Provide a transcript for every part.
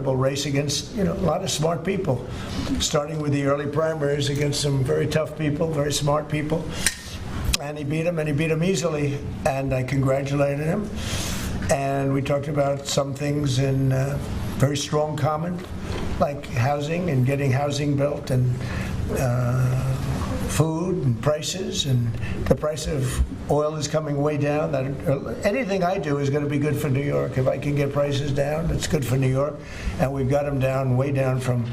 race against, a lot of smart people, starting with the early primaries against some very tough people, very smart people. And he beat them easily, and I congratulated him. And we talked about some things in very strong common, like housing and getting housing built, and food and prices, and the price of oil is coming way down. Anything I do is going to be good for New York. If I can get prices down, it's good for New York, and we've got them down, way down from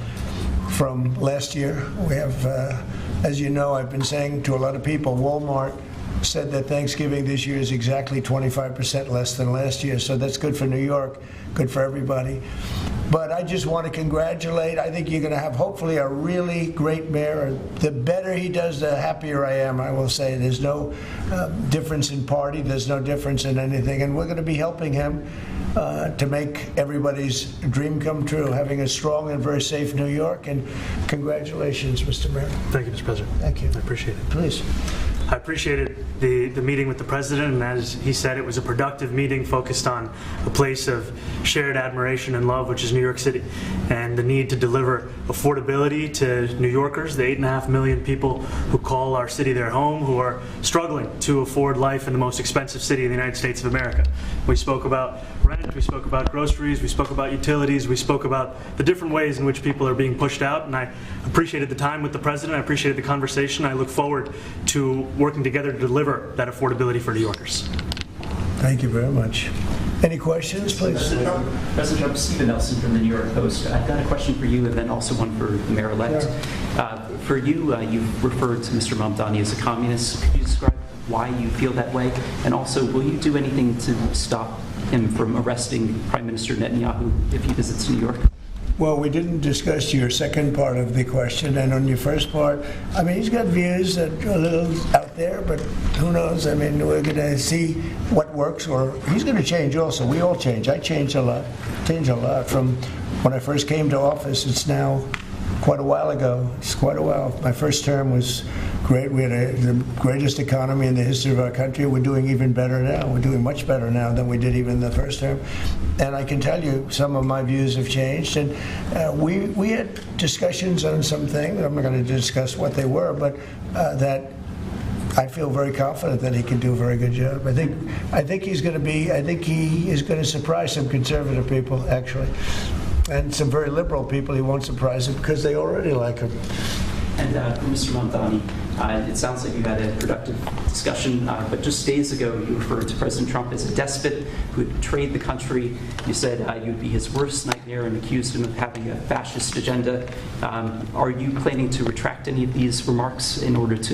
last year. We have, as you know, I've been saying to a lot of people, Walmart said that Thanksgiving this year is exactly 25% less than last year, so that's good for New York, good for everybody. But I just want to congratulate. I think you're going to have, hopefully, a really great mayor. The better he does, the happier I am, I will say. There's no difference in party. There's no difference in anything. And we're going to be helping him to make everybody's dream come true, having a strong and very safe New York. And congratulations, Mr. Mayor. Thank you, Mr. President. Thank you. I appreciate it. Please. I appreciated the meeting with the President, and as he said, it was a productive meeting focused on a place of shared admiration and love, which is New York City, and the need to deliver affordability to New Yorkers, the 8.5 million people who call our city their home, who are struggling to afford life in the most expensive city in the United States of America. We spoke about rent, we spoke about groceries, we spoke about utilities, we spoke about the different ways in which people are being pushed out, and I appreciated the time with the President, I appreciated the conversation. I look forward to working together to deliver that affordability for New Yorkers. Thank you very much. Any questions, please? President Trump, Stephen Nelson from the New York Post. I've got a question for you and then also one for the mayor-elect. For you, you've referred to Mr. Mamdani as a communist. Could you describe why you feel that way? And also, will you do anything to stop him from arresting Prime Minister Netanyahu if he visits New York? Well, we didn't discuss your second part of the question, and on your first part, I mean, he's got views that are a little out there, but who knows? I mean, we're going to see what works, or he's going to change also. We all change. I changed a lot. From when I first came to office. It's now quite a while ago. It's quite a while. My first term was great. We had the greatest economy in the history of our country. We're doing even better now. We're doing much better now than we did even the first term. And I can tell you some of my views have changed. And we had discussions on some things. I'm not going to discuss what they were, but that I feel very confident that he can do a very good job. I think he's going to be. I think he is going to surprise some conservative people, actually, and some very liberal people. He won't surprise them because they already like him. And for Mr. Mamdani, it sounds like you had a productive discussion, but just days ago you referred to President Trump as a despot who had betrayed the country. You said you'd be his worst nightmare and accused him of having a fascist agenda. Are you planning to retract any of these remarks in order to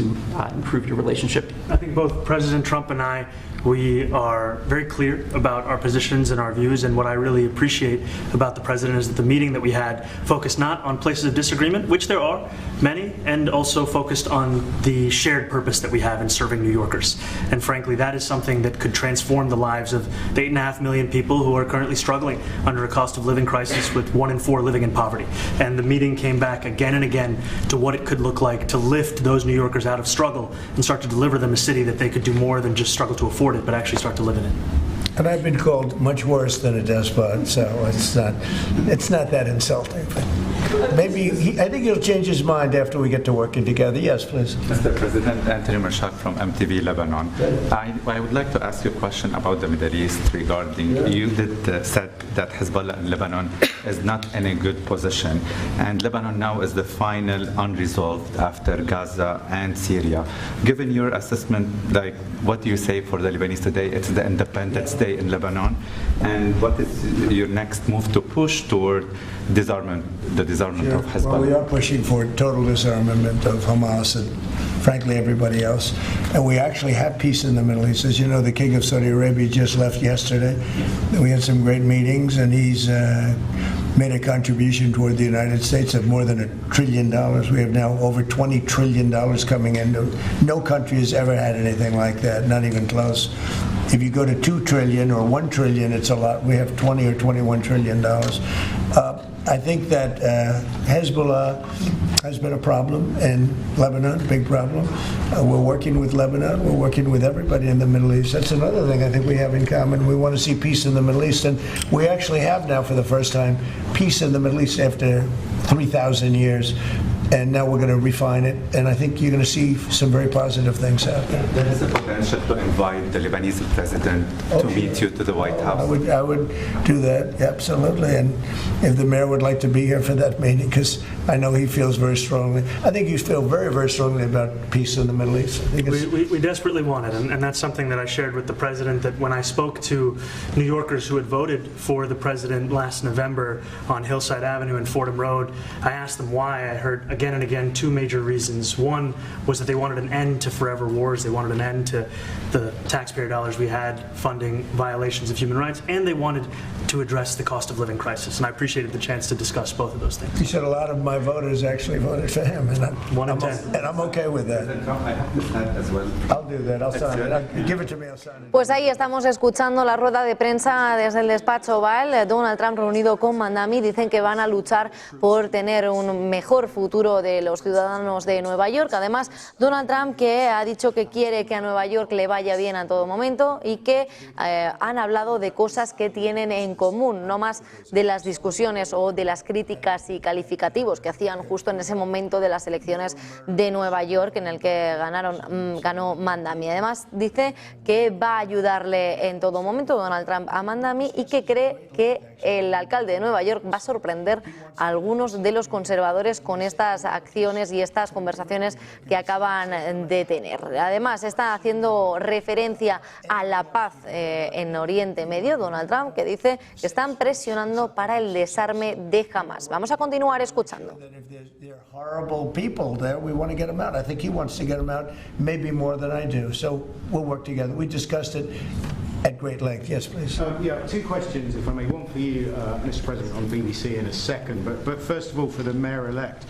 improve your relationship? I think both President Trump and I, we are very clear about our positions and our views, and what I really appreciate about the President is that the meeting that we had focused not on places of disagreement, which there are many, and also focused on the shared purpose that we have in serving New Yorkers. And frankly, that is something that could transform the lives of the 8.5 million people who are currently struggling under a cost of living crisis, with 1 in 4 living in poverty. And the meeting came back again and again to what it could look like to lift those New Yorkers out of struggle and start to deliver them a city that they could do more than just struggle to afford it, but actually start to live in it. And I've been called much worse than a despot, so it's not that insulting. But maybe I think he'll change his mind after we get to working together. Yes, please. Mr. President, Anthony Marshak from MTV Lebanon. I would like to ask you a question about the Middle East regarding, you said that Hezbollah in Lebanon is not in a good position, and Lebanon now is the final unresolved after Gaza and Syria. Given your assessment, like, what do you say for the Lebanese today? It's the Independence Day in Lebanon, and what is your next move to push toward disarmament, the disarmament of Hezbollah? Well, we are pushing for total disarmament of Hamas and, frankly, everybody else. And we actually have peace in the Middle East. As you know, the King of Saudi Arabia just left yesterday. We had some great meetings, and he's made a contribution toward the United States of more than $1 trillion. We have now over $20 trillion coming in. No country has ever had anything like that, not even close. If you go to $2 trillion or $1 trillion, it's a lot. We have $20 or $21 trillion. I think that Hezbollah has been a problem in Lebanon, big problem. We're working with Lebanon. We're working with everybody in the Middle East. That's another thing I think we have in common. We want to see peace in the Middle East, and we actually have now for the first time peace in the Middle East after 3,000 years. And now we're going to refine it, and I think you're going to see some very positive things happen. There is a potential to invite the Lebanese president to meet you to the White House. I would do that, absolutely. And if the mayor would like to be here for that meeting, because I know he feels very strongly. I think you feel very, very strongly about peace in the Middle East. I think we desperately want it, and that's something that I shared with the president, that when I spoke to New Yorkers who had voted for the president last November on Hillside Avenue and Fordham Road, I asked them why. I heard again and again two major reasons. One was that they wanted an end to forever wars. They wanted an end to the taxpayer dollars we had funding violations of human rights, and they wanted to address the cost of living crisis. And I appreciated the chance to discuss both of those things. He said a lot of my voters actually voted for him, and I'm okay with that. I have this hat as well. I'll do that. I'll sign it. Give it to me. I'll sign it. Pues ahí estamos escuchando la rueda de prensa desde el despacho Oval. Donald Trump reunido con Mamdani. Dicen que van a luchar por tener un mejor futuro de los ciudadanos de Nueva York. Además, Donald Trump, que ha dicho que quiere que a Nueva York le vaya bien a todo momento, y que han hablado de cosas que tienen en común, no más de las discusiones o de las críticas y calificativos que hacían justo en ese momento de las elecciones de Nueva York, en el que ganó Mamdani. Además, dice que va a ayudarle en todo momento Donald Trump a Mamdani, y que cree que el alcalde de Nueva York va a sorprender a algunos de los conservadores con estas acciones y estas conversaciones que acaban de tener. Además, está haciendo referencia a la paz en Oriente Medio, Donald Trump, que dice que están presionando para el desarme de Hamas. Vamos a continuar escuchando. Horrible people there. We want to get them out. I think he wants to get them out, maybe more than I do. So we'll work together. We discussed it at great length. Yes, please. Yeah, two questions, if I may. One for you, Mr. President, on BBC in a second. But first of all, for the mayor-elect,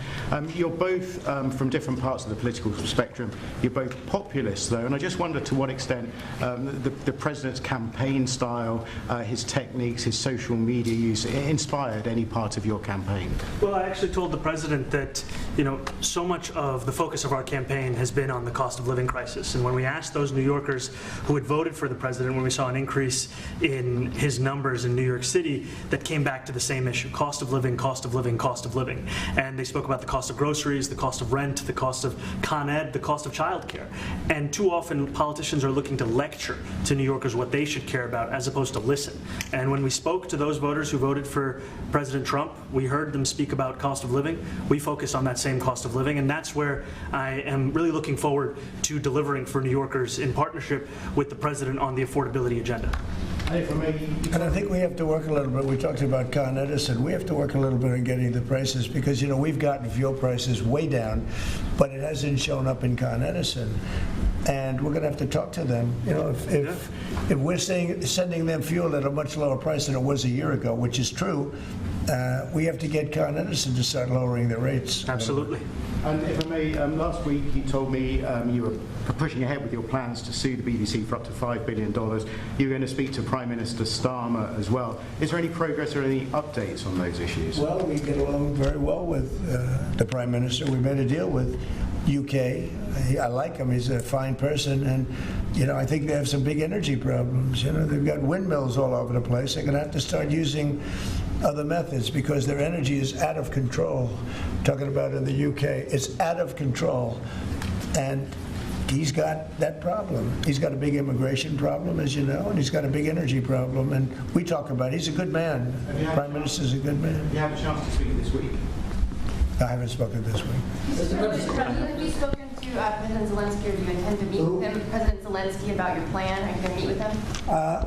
you're both from different parts of the political spectrum. You're both populists, though, and I just wonder to what extent the president's campaign style, his techniques, his social media use inspired any part of your campaign. Well, I actually told the president that, so much of the focus of our campaign has been on the cost of living crisis. And when we asked those New Yorkers who had voted for the president, when we saw an increase in his numbers in New York City, that came back to the same issue: cost of living, cost of living, cost of living. And they spoke about the cost of groceries, the cost of rent, the cost of Con Ed, the cost of childcare. And too often politicians are looking to lecture to New Yorkers what they should care about, as opposed to listen. And when we spoke to those voters who voted for President Trump, we heard them speak about cost of living. We focus on that same cost of living, and that's where I am really looking forward to delivering for New Yorkers in partnership with the president on the affordability agenda. And I think we have to work a little bit. We talked about Con Edison. We have to work a little bit on getting the prices, because we've gotten fuel prices way down, but it hasn't shown up in Con Edison. And we're going to have to talk to them. If we're sending them fuel at a much lower price than it was a year ago, which is true, we have to get Con Edison to start lowering the rates. Absolutely. And if I may, last week you told me you were pushing ahead with your plans to sue the BBC for up to $5 billion. You were going to speak to Prime Minister Starmer as well. Is there any progress or any updates on those issues? Well, we get along very well with the Prime Minister. We made a deal with UK. I like him. He's a fine person, and I think they have some big energy problems. They've got windmills all over the place. They're going to have to start using other methods, because their energy is out of control. Talking about in the UK, it's out of control, and he's got that problem. He's got a big immigration problem, as you know, and he's got a big energy problem, and we talk about it. He's a good man. Prime Minister's a good man. You have a chance to speak this week. I haven't spoken this week. Have you spoken to President Zelensky, or do you intend to meet with him, President Zelensky, about your plan? Are you going to meet with him?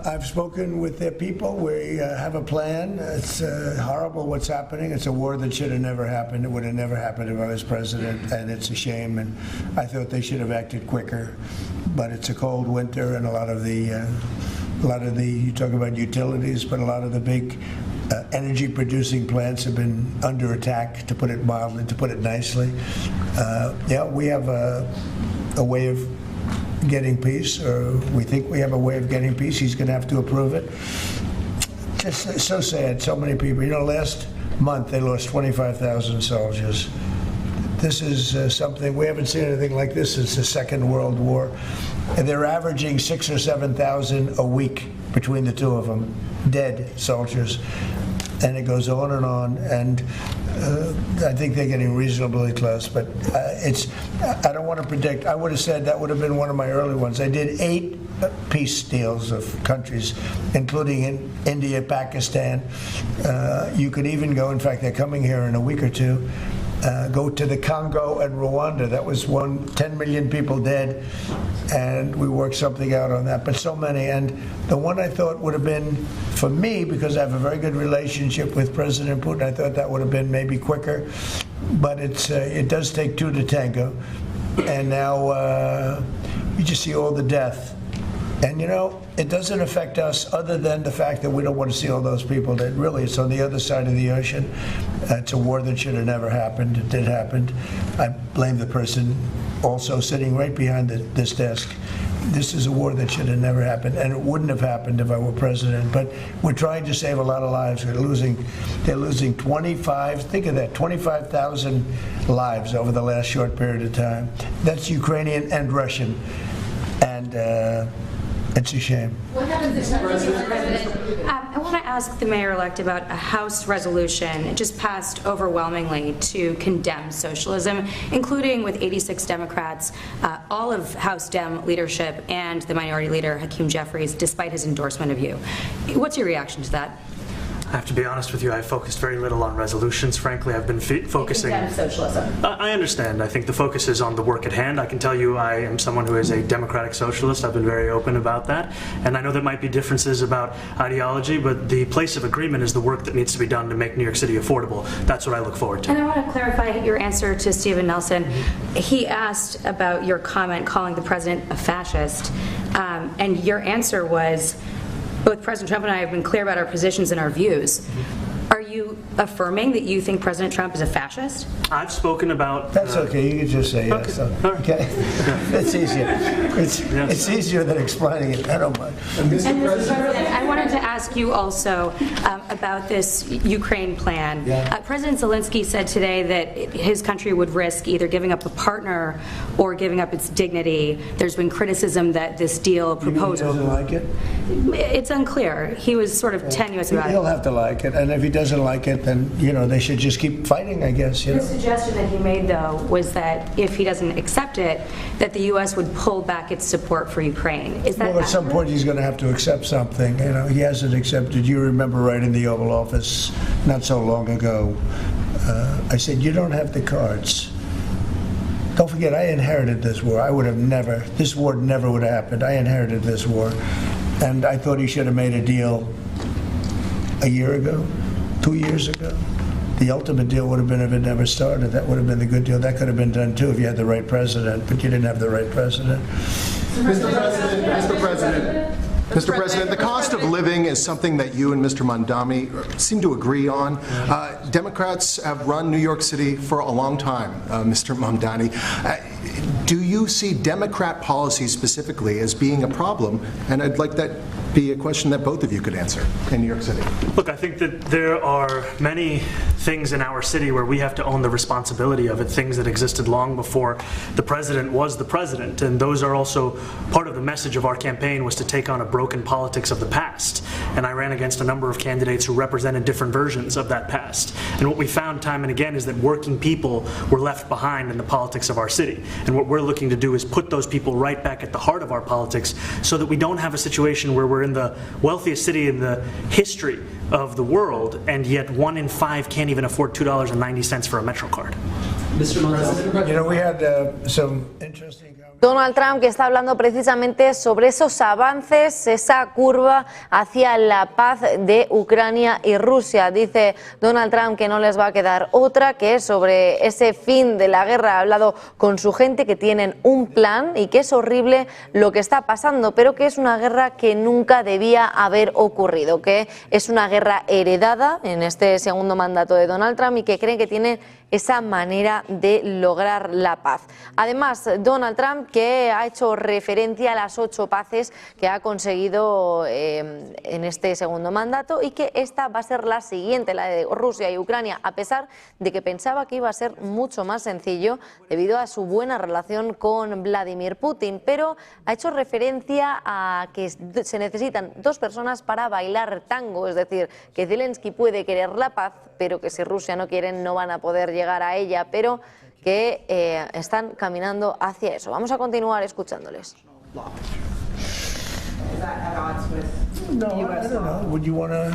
I've spoken with their people. We have a plan. It's horrible what's happening. It's a war that should have never happened. It would have never happened if I was president, and it's a shame. And I thought they should have acted quicker. But it's a cold winter, and a lot of the you talk about utilities, but a lot of the big energy-producing plants have been under attack, to put it mildly, to put it nicely. We have a way of getting peace, or we think we have a way of getting peace. He's going to have to approve it. Just so sad. So many people. month, they lost 25,000 soldiers. This is something, we haven't seen anything like this since the Second World War. And they're averaging 6,000 or 7,000 a week between the two of them, dead soldiers. And it goes on, and I think they're getting reasonably close, but I don't want to predict. I would have said that would have been one of my early ones. I did 8 peace deals of countries, including in India, Pakistan. You could even go, in fact, they're coming here in a week or two, go to the Congo and Rwanda. That was 10 million people dead, and we worked something out on that, but so many. And the one I thought would have been, for me, because I have a very good relationship with President Putin, I thought that would have been maybe quicker, but it does take 2 to tango. And now you just see all the death. And you know, it doesn't affect us other than the fact that we don't want to see all those people that really, it's on the other side of the ocean. It's a war that should have never happened. It did happen. I blame the person also sitting right behind this desk. This is a war that should have never happened, and it wouldn't have happened if I were president. But we're trying to save a lot of lives. They're losing 25, think of that, 25,000 lives over the last short period of time. That's Ukrainian and Russian. And it's a shame. What happens if President? I want to ask the mayor-elect about a House resolution. It just passed overwhelmingly to condemn socialism, including with 86 Democrats, all of House Dem leadership, and the minority leader, Hakeem Jeffries, despite his endorsement of you. What's your reaction to that? I have to be honest with you, I've focused very little on resolutions. Frankly, I've been focusing... Condemn socialism. I understand. I think the focus is on the work at hand. I can tell you I am someone who is a democratic socialist. I've been very open about that. And I know there might be differences about ideology, but the place of agreement is the work that needs to be done to make New York City affordable. That's what I look forward to. And I want to clarify your answer to Stephen Nelson. He asked about your comment calling the president a fascist, and your answer was, both President Trump and I have been clear about our positions and our views. Are you affirming that you think President Trump is a fascist? I've spoken about... That's okay, you can just say yes. Okay. It's easier. It's easier than explaining it. I don't mind. And Mr. President, I wanted to ask you also about this Ukraine plan. President Zelensky said today that his country would risk either giving up a partner or giving up its dignity. There's been criticism that this deal proposal... He doesn't like it? It's unclear. He was sort of tenuous about it. He'll have to like it, and if he doesn't like it, then, you know, they should just keep fighting, I guess. You know? The suggestion that he made, though, was that if he doesn't accept it, that the U.S. would pull back its support for Ukraine. Is that well, at some point he's going to have to accept something. You know, he hasn't accepted. You remember right in the Oval Office not so long ago, I said, you don't have the cards. Don't forget, I inherited this war. I would have never, this war never would have happened. I inherited this war. And I thought he should have made a deal a year ago, 2 years ago. The ultimate deal would have been if it never started. That would have been the good deal. That could have been done too if you had the right president, but you didn't have the right president. Mr. President, the cost of living is something that you and Mr. Mamdani seem to agree on. Democrats have run New York City for a long time, Mr. Mamdani. Do you see Democrat policy specifically as being a problem? And I'd like that be a question that both of you could answer in New York City. Look, I think that there are many things in our city where we have to own the responsibility of it, things that existed long before the president was the president, and those are also part of the message of our campaign, was to take on a broken politics of the past. And I ran against a number of candidates who represented different versions of that past. And what we found time and again is that working people were left behind in the politics of our city. And what we're looking to do is put those people right back at the heart of our politics so that we don't have a situation where we're in the wealthiest city in the history of the world, and yet 1 in 5 can't even afford $2.90 for a Metro card. Mr. Mamdani. You know, we had some interesting... Donald Trump, que está hablando precisamente sobre esos avances, esa curva hacia la paz de Ucrania y Rusia. Dice Donald Trump que no les va a quedar otra, que sobre ese fin de la guerra ha hablado con su gente, que tienen un plan y que es horrible lo que está pasando, pero que es una guerra que nunca debía haber ocurrido, que es una guerra heredada en este segundo mandato de Donald Trump y que creen que tiene esa manera manera de lograr la paz. Además, Donald Trump, que ha hecho referencia a las 8 paces que ha conseguido en este segundo mandato y que esta va a ser la siguiente, la de Rusia y Ucrania, a pesar de que pensaba que iba a ser mucho más sencillo debido a su buena relación con Vladimir Putin, pero ha hecho referencia a que se necesitan 2 personas para bailar tango, es decir, que Zelensky puede querer la paz, pero que si Rusia no quiere no van a poder llegar a ella, pero que están caminando hacia eso. Vamos a continuar escuchándoles. No, I don't know. Would you want to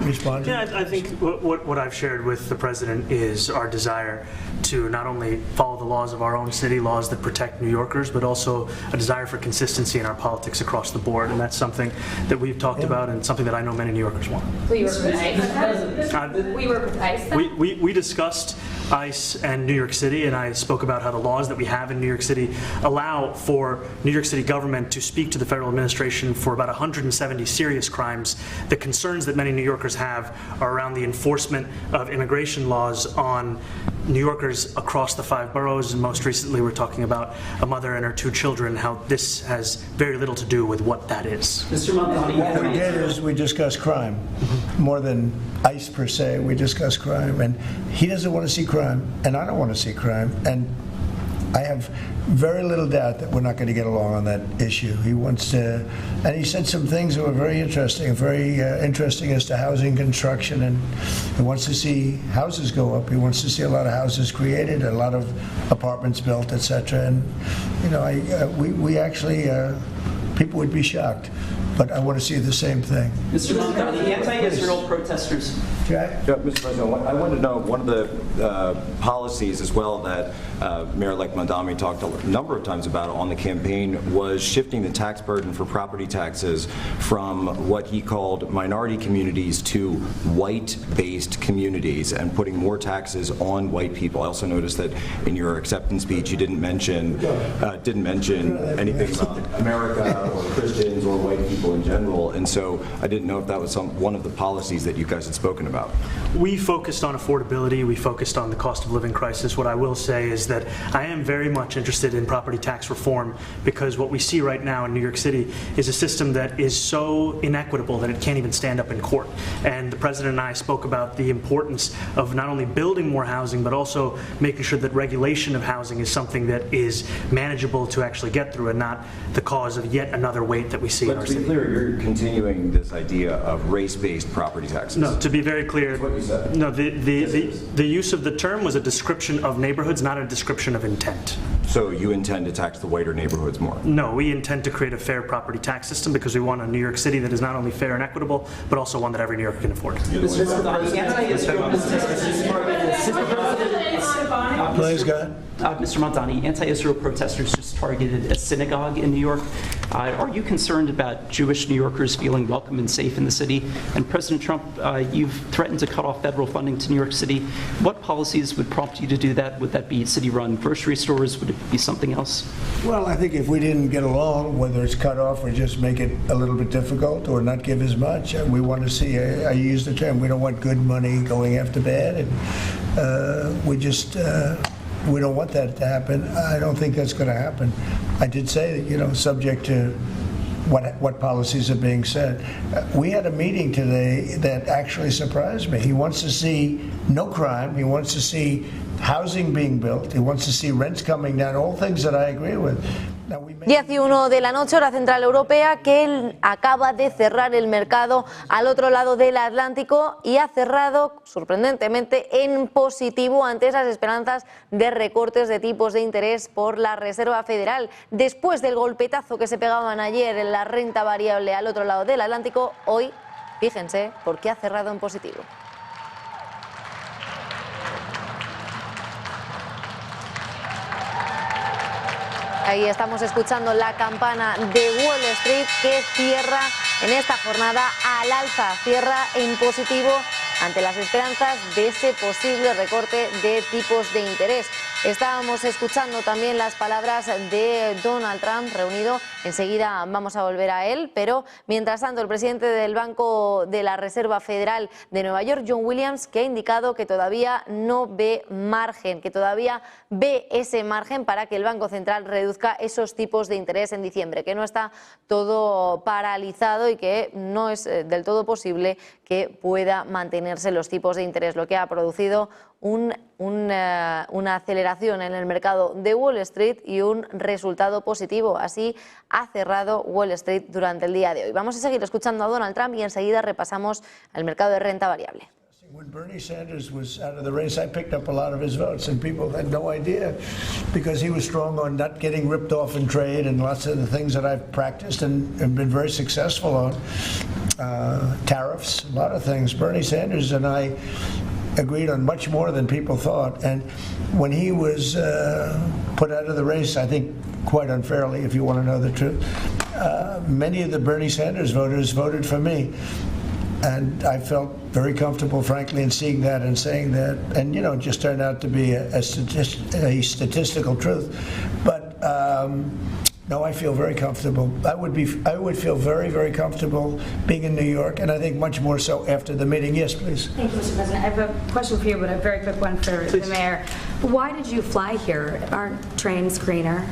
respond? Yeah, I think what I've shared with the president is our desire to not only follow the laws of our own city, laws that protect New Yorkers, but also a desire for consistency in our politics across the board, and that's something that we've talked about and something that I know many New Yorkers want. We work with ICE. We work with ICE. We discussed ICE and New York City, and I spoke about how the laws that we have in New York City allow for New York City government to speak to the federal administration for about 170 serious crimes. The concerns that many New Yorkers have are around the enforcement of immigration laws on New Yorkers across the 5 boroughs, and most recently we're talking about a mother and her 2 children, how this has very little to do with what that is. Mr. Mamdani, What we did is we discussed crime. More than ICE per se, we discussed crime. And he doesn't want to see crime, and I don't want to see crime. And I have very little doubt that we're not going to get along on that issue. He wants to, and he said some things that were very interesting as to housing construction, and he wants to see houses go up. He wants to see a lot of houses created, a lot of apartments built, etc. And you know, we actually, people would be shocked, but I want to see the same thing. Mr. Mamdani, anti-Israel protesters. Jack? Yeah, Mr. President, I wanted to know one of the policies as well that Mayor-elect Mamdani talked a number of times about on the campaign was shifting the tax burden for property taxes from what he called minority communities to white-based communities and putting more taxes on white people. I also noticed that in your acceptance speech you didn't mention anything about America or Christians or white people in general, and so I didn't know if that was one of the policies that you guys had spoken about. We focused on affordability, we focused on the cost of living crisis. What I will say is that I am very much interested in property tax reform, because what we see right now in New York City is a system that is so inequitable that it can't even stand up in court. And the President and I spoke about the importance of not only building more housing, but also making sure that regulation of housing is something that is manageable to actually get through and not the cause of yet another weight that we see in our city. But to be clear, you're continuing this idea of race-based property taxes. No, to be very clear, what you said. No, the use of the term was a description of neighborhoods, not a description of intent. So you intend to tax the whiter neighborhoods more? No, we intend to create a fair property tax system because we want a New York City that is not only fair and equitable, but also one that every New Yorker can afford. Mr. Mamdani, anti-Israel Please, go ahead. Mr. Mamdani, anti-Israel protesters just targeted a synagogue in New York. Are you concerned about Jewish New Yorkers feeling welcome and safe in the city? And President Trump, you've threatened to cut off federal funding to New York City. What policies would prompt you to do that? Would that be city-run grocery stores? Would it be something else? Well, I think if we didn't get along, whether it's cut off or just make it a little bit difficult or not give as much, we want to see, I use the term, we don't want good money going after bad, and we don't want that to happen. I don't think that's going to happen. I did say that, you know, subject to what policies are being said. We had a meeting today that actually surprised me. He wants to see no crime. He wants to see housing being built. He wants to see rents coming down, all things that I agree with. 10:01 de la noche, hora central europea, que acaba de cerrar el mercado al otro lado del Atlántico y ha cerrado, sorprendentemente, en positivo ante esas esperanzas de recortes de tipos de interés por la Reserva Federal. Después del golpetazo que se pegaban ayer en la renta variable al otro lado del Atlántico, hoy, fíjense, por qué ha cerrado en positivo. Ahí estamos escuchando la campana de Wall Street, que cierra en esta jornada al alza, cierra en positivo ante las esperanzas de ese posible recorte de tipos de interés. Estábamos escuchando también las palabras de Donald Trump reunido. Enseguida vamos a volver a él, pero mientras tanto el presidente del Banco de la Reserva Federal de Nueva York, John Williams, que ha indicado que todavía no ve margen, que todavía ve ese margen para que el Banco Central reduzca esos tipos de interés en diciembre, que no está todo paralizado y que no es del todo posible que pueda mantenerse los tipos de interés, lo que ha producido una aceleración en el mercado de Wall Street y un resultado positivo. Así ha cerrado Wall Street durante el día de hoy. Vamos a seguir escuchando a Donald Trump y enseguida repasamos el mercado de renta variable. When Bernie Sanders was out of the race, I picked up a lot of his votes, and people had no idea because he was strong on not getting ripped off in trade and lots of the things that I've practiced and been very successful on. Tariffs, a lot of things. Bernie Sanders and I agreed on much more than people thought, and when he was put out of the race, I think quite unfairly, if you want to know the truth, many of the Bernie Sanders voters voted for me. And I felt very comfortable, frankly, in seeing that and saying that. And, you know, it just turned out to be a statistical truth. But, no, I feel very comfortable. I would feel very, very comfortable being in New York, and I think much more so after the meeting. Yes, please. Thank you, Mr. President. I have a question for you, but a very quick one for the mayor. Why did you fly here? Aren't trains greener?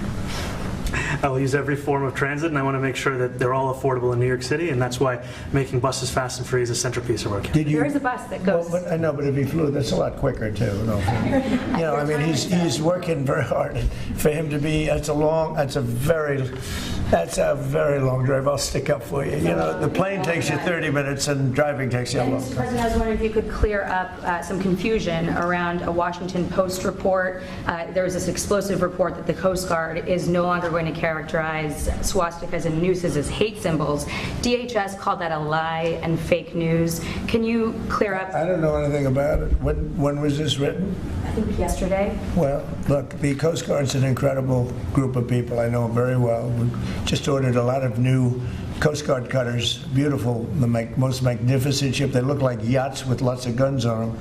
I'll use every form of transit, and I want to make sure that they're all affordable in New York City, and that's why making buses fast and free is a centerpiece of our campaign. There is a bus that goes. Well, but I know, but if he flew, that's a lot quicker too. No, you know, I mean, he's working very hard. For him to be, that's a very long drive. I'll stick up for you. You know, the plane takes you 30 minutes, and driving takes you a long Mr. time. President, I was wondering if you could clear up some confusion around a Washington Post report. There was this explosive report that the Coast Guard is no longer going to characterize swastikas and nooses as hate symbols. DHS called that a lie and fake news. Can you clear up? I don't know anything about it. When was this written? I think yesterday. Well, look, the Coast Guard's an incredible group of people. I know them very well. We just ordered a lot of new Coast Guard cutters, beautiful, the most magnificent ship. They look like yachts with lots of guns on them.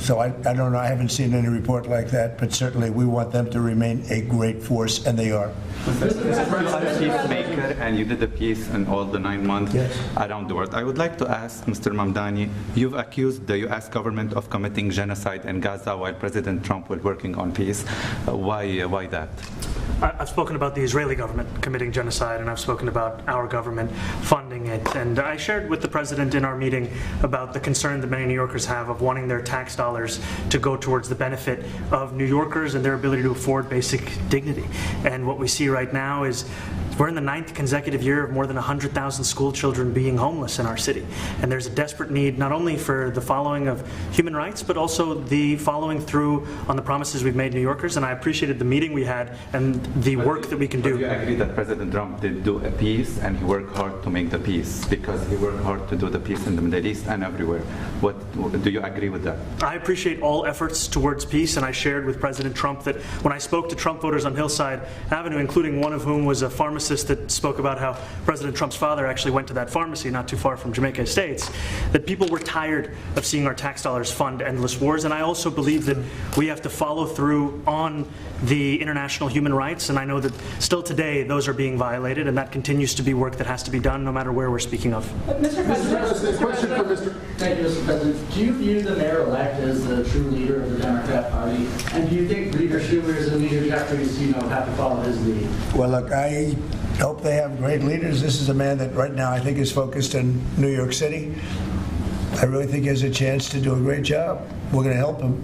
So I don't know, I haven't seen any report like that, but certainly we want them to remain a great force, and they are. Mr. President, peacemaker, and you did the peace in all the 9 months around the world. I would like to ask Mr. Mamdani, you've accused the U.S. government of committing genocide in Gaza while President Trump was working on peace. Why that? I've spoken about the Israeli government committing genocide, and I've spoken about our government funding it. And I shared with the President in our meeting about the concern that many New Yorkers have of wanting their tax dollars to go towards the benefit of New Yorkers and their ability to afford basic dignity. And what we see right now is we're in the 9th consecutive year of more than 100,000 school children being homeless in our city. And there's a desperate need not only for the following of human rights, but also the following through on the promises we've made New Yorkers. And I appreciated the meeting we had and the work that we can do. Do you agree that President Trump did do a peace and he worked hard to make the peace? Because he worked hard to do the peace in the Middle East and everywhere. Do you agree with that? I appreciate all efforts towards peace, and I shared with President Trump that when I spoke to Trump voters on Hillside Avenue, including one of whom was a pharmacist that spoke about how President Trump's father actually went to that pharmacy not too far from Jamaica Estates, that people were tired of seeing our tax dollars fund endless wars. And I also believe that we have to follow through on the international human rights, and I know that still today those are being violated, and that continues to be work that has to be done no matter where we're speaking of. Mr. President, question for Mr. Thank you, Mr. President. Do you view the mayor-elect as the true leader of the Democrat Party? And do you think Leader Schumer's and Leader Jeffries, have to follow his lead? Well, look, I hope they have great leaders. This is a man that right now I think is focused in New York City. I really think he has a chance to do a great job. We're going to help him,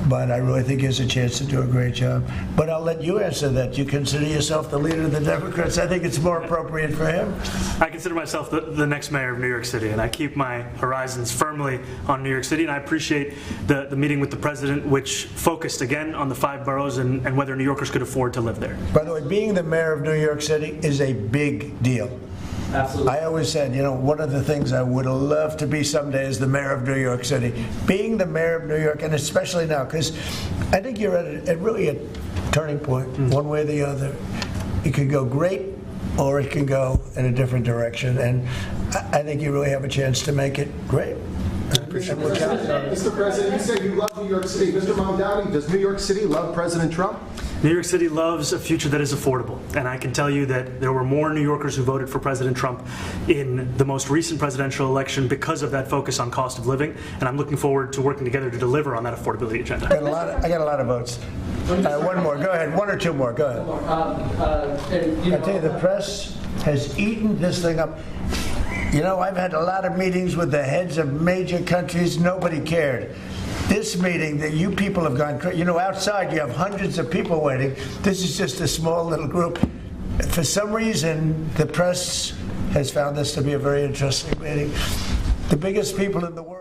but I really think he has a chance to do a great job. But I'll let you answer that. You consider yourself the leader of the Democrats. I think it's more appropriate for him. I consider myself the next mayor of New York City, and I keep my horizons firmly on New York City, and I appreciate the meeting with the president, which focused again on the 5 boroughs and whether New Yorkers could afford to live there. By the way, being the mayor of New York City is a big deal. Absolutely. I always said, one of the things I would love to be someday is the mayor of New York City. Being the mayor of New York, and especially now, because I think you're at really a turning point, one way or the other. It could go great, or it can go in a different direction, and I think you really have a chance to make it great. Mr. President, you said you love New York City. Mr. Mamdani, does New York City love President Trump? New York City loves a future that is affordable, and I can tell you that there were more New Yorkers who voted for President Trump in the most recent presidential election because of that focus on cost of living, and I'm looking forward to working together to deliver on that affordability agenda. I got a lot of votes. One more, go ahead. One or two more, go ahead. I tell you, the press has eaten this thing up. You know, I've had a lot of meetings with the heads of major countries. Nobody cared. This meeting that you people have gone, you know, outside you have hundreds of people waiting. This is just a small little group. For some reason, the press has found this to be a very interesting meeting. The biggest people in the world.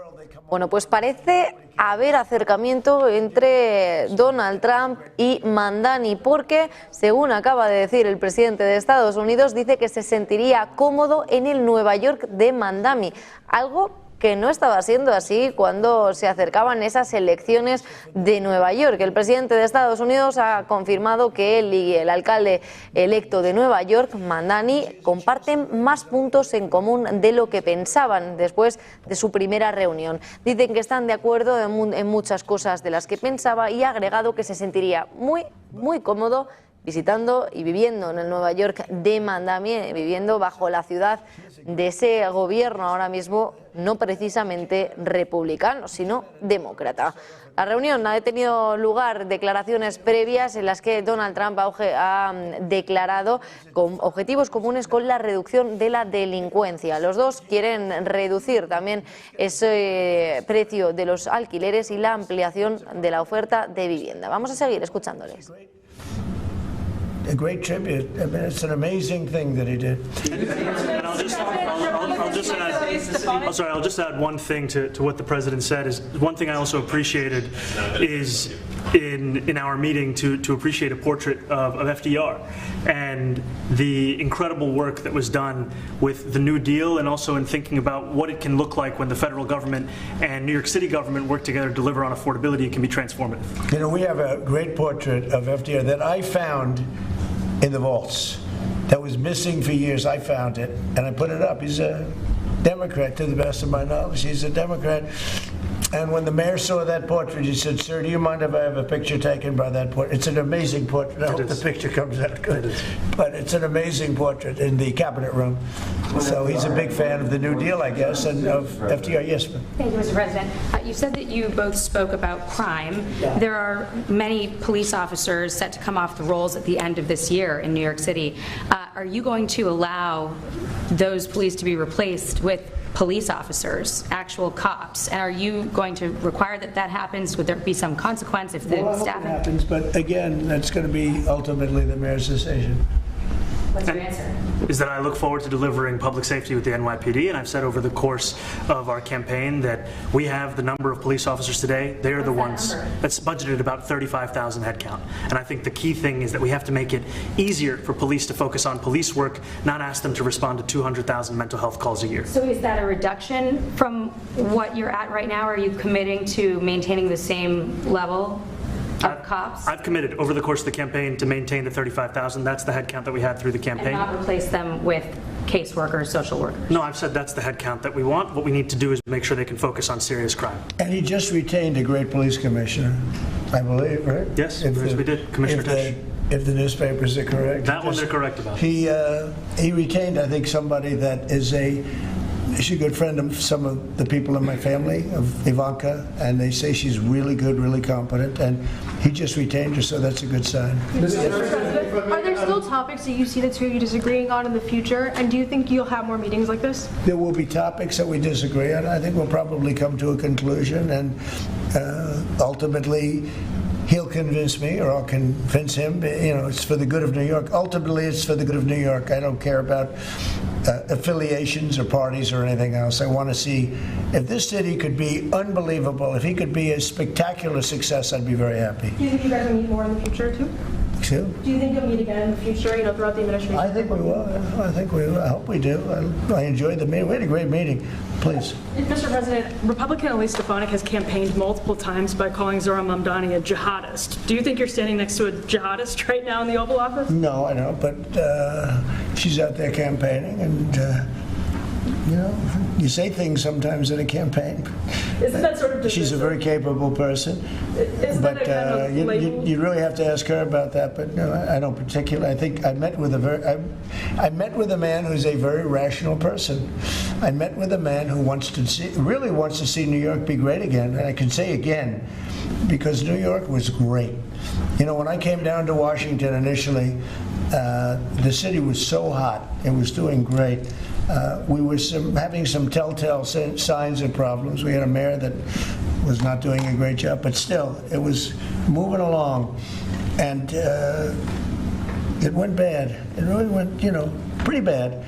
Bueno, pues parece haber acercamiento entre Donald Trump y Mamdani, porque, según acaba de decir el presidente de Estados Unidos, dice que se sentiría cómodo en el Nueva York de Mamdani, algo que no estaba siendo así cuando se acercaban esas elecciones de Nueva York. El presidente de Estados Unidos ha confirmado que él y el alcalde electo de Nueva York, Mamdani, comparten más puntos en común de lo que pensaban después de su primera reunión. Dicen que están de acuerdo en muchas cosas de las que pensaba y ha agregado que se sentiría muy cómodo visitando y viviendo en el Nueva York de Mamdani, viviendo bajo la ciudad de ese gobierno ahora mismo no precisamente republicano, sino demócrata. La reunión ha tenido lugar declaraciones previas en las que Donald Trump ha declarado con objetivos comunes con la reducción de la delincuencia. Los dos quieren reducir también ese precio de los alquileres y la ampliación de la oferta de vivienda. Vamos a seguir escuchándoles. A great tribute. I mean, it's an amazing thing that he did. And I'll just add one thing to what the president said. Is one thing I also appreciated is in our meeting to appreciate a portrait of FDR and the incredible work that was done with the New Deal, and also in thinking about what it can look like when the federal government and New York City government work together to deliver on affordability. It can be transformative. You know, we have a great portrait of FDR that I found in the vaults that was missing for years. I found it and I put it up. He's a Democrat, to the best of my knowledge. He's a Democrat. And when the mayor saw that portrait, he said, "Sir, do you mind if I have a picture taken by that portrait?" It's an amazing portrait. I hope the picture comes out good. But it's an amazing portrait in the cabinet room. So he's a big fan of the New Deal, I guess, and of FDR. Yes, ma'am. Thank you, Mr. President. You said that you both spoke about crime. There are many police officers set to come off the rolls at the end of this year in New York City. Are you going to allow those police to be replaced with police officers, actual cops? And are you going to require that that happens? Would there be some consequence if the staff happens? But again, that's going to be ultimately the mayor's decision. What's your answer? Is that I look forward to delivering public safety with the NYPD, and I've said over the course of our campaign that we have the number of police officers today. They are the ones that's budgeted about 35,000 headcount. And I think the key thing is that we have to make it easier for police to focus on police work, not ask them to respond to 200,000 mental health calls a year. So is that a reduction from what you're at right now? Are you committing to maintaining the same level of cops? I've committed over the course of the campaign to maintain the 35,000. That's the headcount that we had through the campaign. And not replace them with caseworkers, social workers? No, I've said that's the headcount that we want. What we need to do is make sure they can focus on serious crime. And he just retained a great police commissioner, I believe, right? Yes, we did. Commissioner Tisch. If the newspapers are correct. That one they're correct about. He retained, I think, somebody that is she's a good friend of some of the people in my family, of Ivanka, and they say she's really good, really competent, and he just retained her, so that's a good sign. Are there still topics that you see the two of you disagreeing on in the future, and do you think you'll have more meetings like this? There will be topics that we disagree on. I think we'll probably come to a conclusion, and ultimately he'll convince me, or I'll convince him. You know, it's for the good of New York. Ultimately, it's for the good of New York. I don't care about affiliations or parties or anything else. I want to see if this city could be unbelievable, if he could be a spectacular success, I'd be very happy. Do you think you guys will meet more in the future too? Excuse? Do you think you'll meet again in the future, throughout the administration? I think we will. I think we will. I hope we do. I enjoyed the meeting. We had a great meeting. Please. Mr. President, Republican Elise Stefanik has campaigned multiple times by calling Zohran Mamdani a jihadist. Do you think you're standing next to a jihadist right now in the Oval Office? No, I don't. But she's out there campaigning, and You know, you say things sometimes in a campaign. Isn't that sort of She's a very capable person, Isn't but that a kind of label? you really have to ask her about that. But no, I don't particularly. I think I met with I met with a man who's a very rational person. I met with a man who really wants to see New York be great again. And I can say again, because New York was great. You know, when I came down to Washington initially, the city was so hot. It was doing great. We were having some telltale signs and problems. We had a mayor that was not doing a great job, but still, it was moving along. And it went bad. It really went, you know, pretty bad.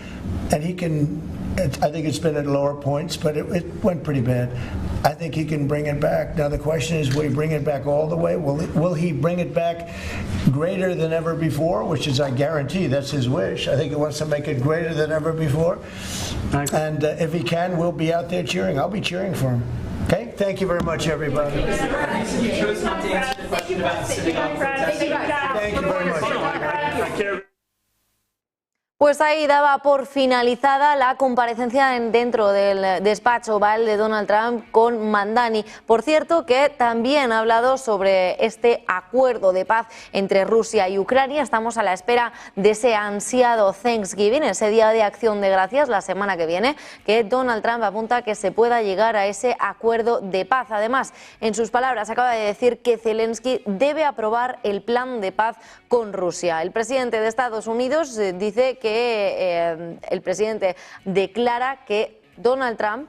And he can, I think it's been at lower points, but it went pretty bad. I think he can bring it back. Now the question is, will he bring it back all the way? Will he bring it back greater than ever before, which is, I guarantee, that's his wish. I think he wants to make it greater than ever before. And if he can, we'll be out there cheering. I'll be cheering for him. Okay? Thank you very much, everybody. You chose not to answer the question about the synagogue protest. Thank you very much. Pues ahí daba por finalizada la comparecencia dentro del despacho Oval de Donald Trump con Mamdani. Por cierto, que también ha hablado sobre este acuerdo de paz entre Rusia y Ucrania. Estamos a la espera de ese ansiado Thanksgiving, ese día de acción de gracias la semana que viene, que Donald Trump apunta que se pueda llegar a ese acuerdo de paz. Además, en sus palabras, acaba de decir que Zelensky debe aprobar el plan de paz con Rusia. El presidente de Estados Unidos dice que el presidente declara que Donald Trump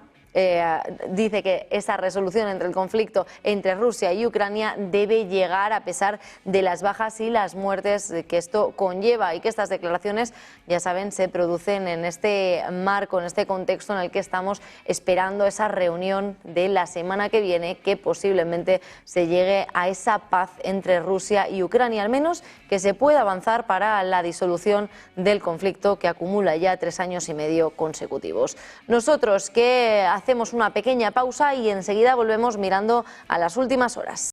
dice que esa resolución entre el conflicto entre Rusia y Ucrania debe llegar a pesar de las bajas y las muertes que esto conlleva, y que estas declaraciones, ya saben, se producen en este marco, en este contexto en el que estamos esperando esa reunión de la semana que viene, que posiblemente se llegue a esa paz entre Rusia y Ucrania, al menos que se pueda avanzar para la disolución del conflicto que acumula ya 3 años y medio consecutivos. Nosotros que hacemos una pequeña pausa y enseguida volvemos mirando a las últimas horas.